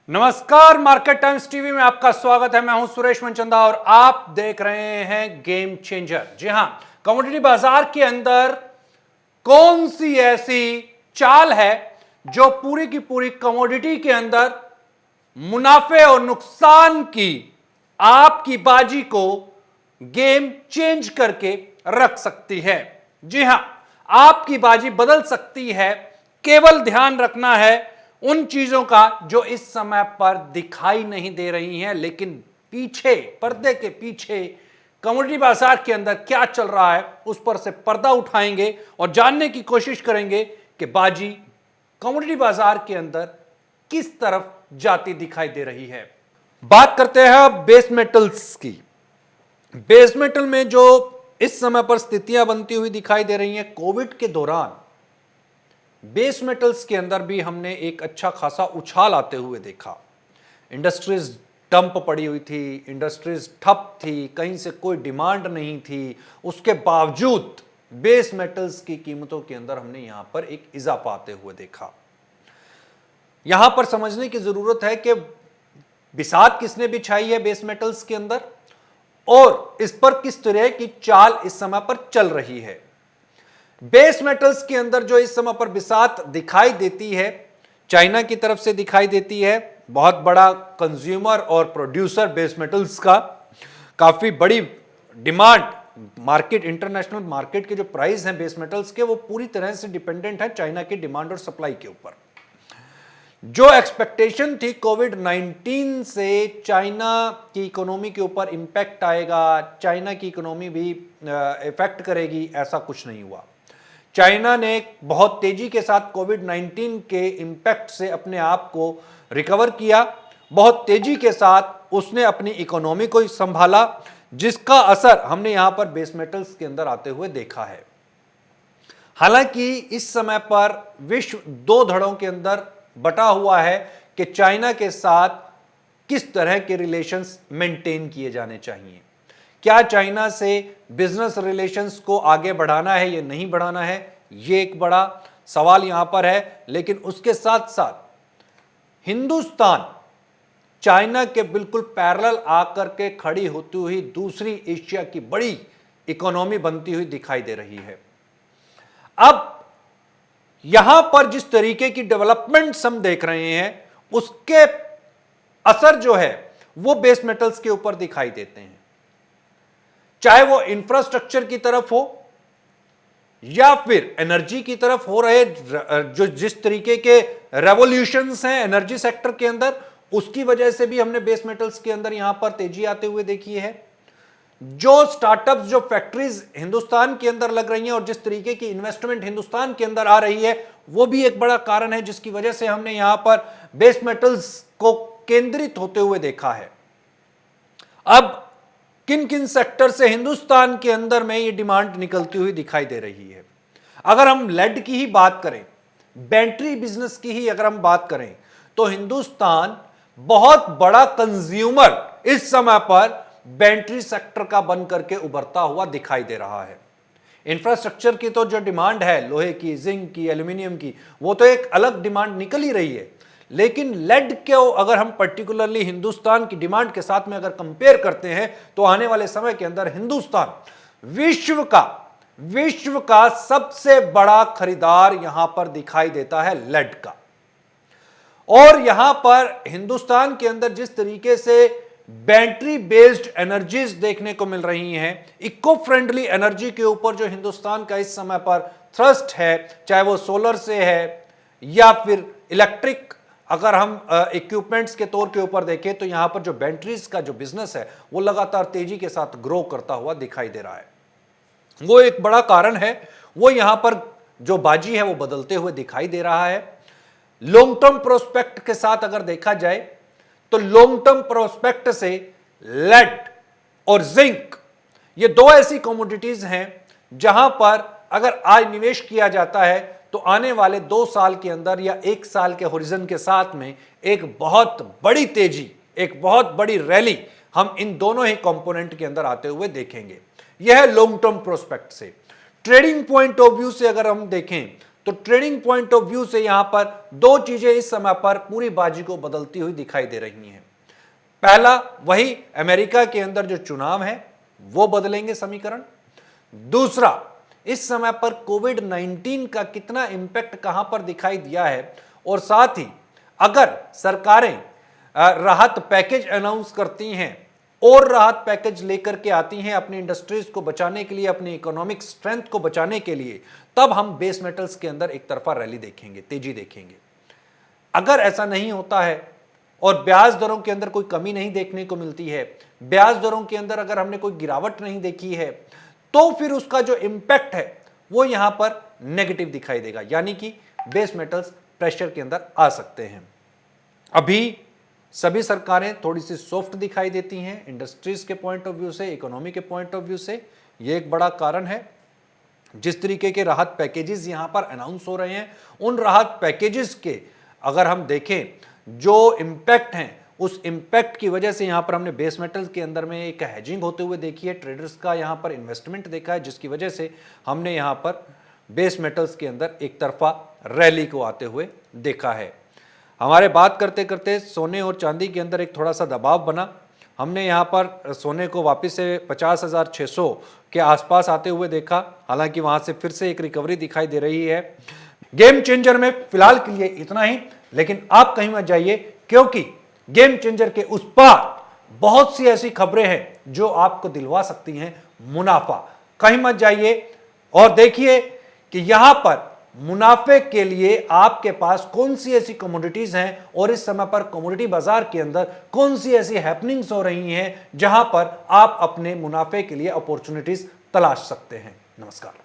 नमस्कार, market times TV में आपका स्वागत है। मैं हूं सुरेश मनचंदा और आप देख रहे हैं गेम चेंजर। जी हां, कमोडिटी बाजार के अंदर कौन सी ऐसी चाल है जो पूरी की पूरी कमोडिटी के अंदर मुनाफे और नुकसान की आपकी बाजी को गेम चेंज करके रख सकती है। जी हां, आपकी बाजी बदल सकती है। केवल ध्यान रखना है उन चीजों का जो इस समय पर दिखाई नहीं दे रही हैं, लेकिन पीछे, पर्दे के पीछे कमोडिटी बाजार के अंदर क्या चल रहा है उस पर से पर्दा उठाएंगे और जानने की कोशिश करेंगे कि बाजी कमोडिटी बाजार के अंदर किस तरफ जाती दिखाई दे रही है। बात करते हैं अब बेस मेटल्स की। बेस मेटल में जो इस समय पर स्थितियां बनती हुई दिखाई दे रही हैं, कोविड के दौरान बेस मेटल्स के अंदर भी हमने एक अच्छा खासा उछाल आते हुए देखा। इंडस्ट्रीज डंप पड़ी हुई थी, इंडस्ट्रीज ठप थी, कहीं से कोई डिमांड नहीं थी, उसके बावजूद बेस मेटल्स की कीमतों के अंदर हमने यहां पर एक इजाफा आते हुए देखा। यहां पर समझने की जरूरत है कि बिसात किसने बिछाई है बेस मेटल्स के अंदर और इस पर किस तरह की चाल इस समय पर चल रही है। बेस मेटल्स के अंदर जो इस समय पर बिसात दिखाई देती है, चाइना की तरफ से दिखाई देती है। बहुत बड़ा कंज्यूमर और प्रोड्यूसर बेस मेटल्स का, काफी बड़ी डिमांड, मार्केट, इंटरनेशनल मार्केट के जो प्राइस हैं बेस मेटल्स के, वो पूरी तरह से डिपेंडेंट है चाइना की डिमांड और सप्लाई के ऊपर। जो एक्सपेक्टेशन थी कोविड 19 से चाइना की इकोनॉमी के ऊपर इंपैक्ट आएगा, चाइना की इकोनॉमी भी इफेक्ट करेगी, ऐसा कुछ नहीं हुआ। चाइना ने बहुत तेजी के साथ कोविड 19 के इंपैक्ट से अपने आप को रिकवर किया, बहुत तेजी के साथ उसने अपनी इकोनॉमी को संभाला, जिसका असर हमने यहां पर बेस मेटल्स के अंदर आते हुए देखा है। हालांकि इस समय पर विश्व दो धड़ों के अंदर बटा हुआ है कि चाइना के साथ किस तरह के रिलेशंस मेंटेन किए जाने चाहिए। क्या चाइना से बिजनेस रिलेशंस को आगे बढ़ाना है या नहीं बढ़ाना है, यह एक बड़ा सवाल यहां पर है। लेकिन उसके साथ साथ हिंदुस्तान चाइना के बिल्कुल पैरेलल आकर के खड़ी होती हुई दूसरी एशिया की बड़ी इकोनॉमी बनती हुई दिखाई दे रही है। अब यहां पर जिस तरीके की डेवलपमेंट्स हम देख रहे हैं, उसके असर जो है वो बेस मेटल्स के ऊपर दिखाई देते हैं, चाहे वो इंफ्रास्ट्रक्चर की तरफ हो या फिर एनर्जी की तरफ हो रहे जो जिस तरीके के रेवोल्यूशंस हैं एनर्जी सेक्टर के अंदर, उसकी वजह से भी हमने बेस मेटल्स के अंदर यहां पर तेजी आते हुए देखी है। जो स्टार्टअप्स, जो फैक्ट्रीज हिंदुस्तान के अंदर लग रही हैं और जिस तरीके की इन्वेस्टमेंट हिंदुस्तान के अंदर आ रही है, वो भी एक बड़ा कारण है जिसकी वजह से हमने यहां पर बेस मेटल्स को केंद्रित होते हुए देखा है। अब किन किन सेक्टर से हिंदुस्तान के अंदर में ये डिमांड निकलती हुई दिखाई दे रही है। अगर हम लेड की ही बात करें, बैटरी बिजनेस की ही अगर हम बात करें, तो हिंदुस्तान बहुत बड़ा कंज्यूमर इस समय पर बैटरी सेक्टर का बन करके उभरता हुआ दिखाई दे रहा है। इंफ्रास्ट्रक्चर की तो जो डिमांड है, लोहे की, जिंक की, एल्यूमिनियम की, वो तो एक अलग डिमांड निकल ही रही है। लेकिन लेड को अगर हम पर्टिकुलरली हिंदुस्तान की डिमांड के साथ में अगर कंपेयर करते हैं, तो आने वाले समय के अंदर हिंदुस्तान विश्व का सबसे बड़ा खरीदार यहां पर दिखाई देता है लेड का। और यहां पर हिंदुस्तान के अंदर जिस तरीके से बैटरी बेस्ड एनर्जीज देखने को मिल रही हैं, इको फ्रेंडली एनर्जी के ऊपर जो हिंदुस्तान का इस समय पर थ्रस्ट है, चाहे वो सोलर से है या फिर इलेक्ट्रिक, अगर हम इक्विपमेंट्स के तौर के ऊपर देखें, तो यहां पर जो बैटरीज का जो बिजनेस है वो लगातार तेजी के साथ ग्रो करता हुआ दिखाई दे रहा है। वो एक बड़ा कारण है, वो यहां पर जो बाजी है वो बदलते हुए दिखाई दे रहा है। लॉन्ग टर्म प्रोस्पेक्ट के साथ अगर देखा जाए, तो लॉन्ग टर्म प्रोस्पेक्ट से लेड और जिंक, ये दो ऐसी कमोडिटीज हैं जहां पर अगर आज निवेश किया जाता है, तो आने वाले 2 साल के अंदर या 1 साल के होरिजन के साथ में एक बहुत बड़ी तेजी, एक बहुत बड़ी रैली हम इन दोनों ही कंपोनेंट के अंदर आते हुए देखेंगे। यह है लॉन्ग टर्म प्रोस्पेक्ट से। ट्रेडिंग पॉइंट ऑफ व्यू से अगर हम देखें, तो ट्रेडिंग पॉइंट ऑफ व्यू से यहां पर दो चीजें इस समय पर पूरी बाजी को बदलती हुई दिखाई दे रही हैं। पहला, वही अमेरिका के अंदर जो चुनाव है वो बदलेंगे समीकरण। दूसरा, इस समय पर कोविड-19 का कितना इंपैक्ट कहां पर दिखाई दिया है, और साथ ही अगर सरकारें राहत पैकेज अनाउंस करती हैं और राहत पैकेज लेकर के आती हैं अपनी इंडस्ट्रीज को बचाने के लिए, अपनी इकोनॉमिक स्ट्रेंथ को बचाने के लिए, तब हम बेस मेटल्स के अंदर एक तरफा रैली देखेंगे, तेजी देखेंगे। अगर ऐसा नहीं होता है और ब्याज दरों के अंदर कोई कमी नहीं देखने को मिलती है, ब्याज दरों के अंदर अगर हमने कोई गिरावट नहीं देखी है, तो फिर उसका जो इंपैक्ट है वो यहां पर नेगेटिव दिखाई देगा, यानी कि बेस मेटल्स प्रेशर के अंदर आ सकते हैं। अभी सभी सरकारें थोड़ी सी सॉफ्ट दिखाई देती हैं इंडस्ट्रीज के पॉइंट ऑफ व्यू से, इकोनॉमी के पॉइंट ऑफ व्यू से। यह एक बड़ा कारण है। जिस तरीके के राहत पैकेजेस यहां पर अनाउंस हो रहे हैं, उन राहत पैकेजेस के अगर हम देखें जो इंपैक्ट हैं, उस इंपैक्ट की वजह से यहां पर हमने बेस मेटल्स के अंदर में एक हेजिंग होते हुए देखी है, ट्रेडर्स का यहां पर इन्वेस्टमेंट देखा है, जिसकी वजह से हमने यहां पर बेस मेटल्स के अंदर एक तरफा रैली को आते हुए देखा है। हमारे बात करते करते सोने और चांदी के अंदर एक थोड़ा सा दबाव बना। हमने यहाँ पर सोने को वापस से 50,600 के आसपास आते हुए देखा, हालांकि वहां से फिर से एक रिकवरी दिखाई दे रही है। गेम चेंजर में फिलहाल के लिए इतना ही, लेकिन आप कहीं मत जाइए, क्योंकि गेम चेंजर के उस पार बहुत सी ऐसी खबरें हैं जो आपको दिलवा सकती हैं मुनाफा। कहीं मत जाइए और देखिए कि यहां पर मुनाफे के लिए आपके पास कौन सी ऐसी कमोडिटीज हैं और इस समय पर कमोडिटी बाजार के अंदर कौन सी ऐसी हैपनिंग्स हो रही हैं जहां पर आप अपने मुनाफे के लिए अपॉर्चुनिटीज तलाश सकते हैं। नमस्कार।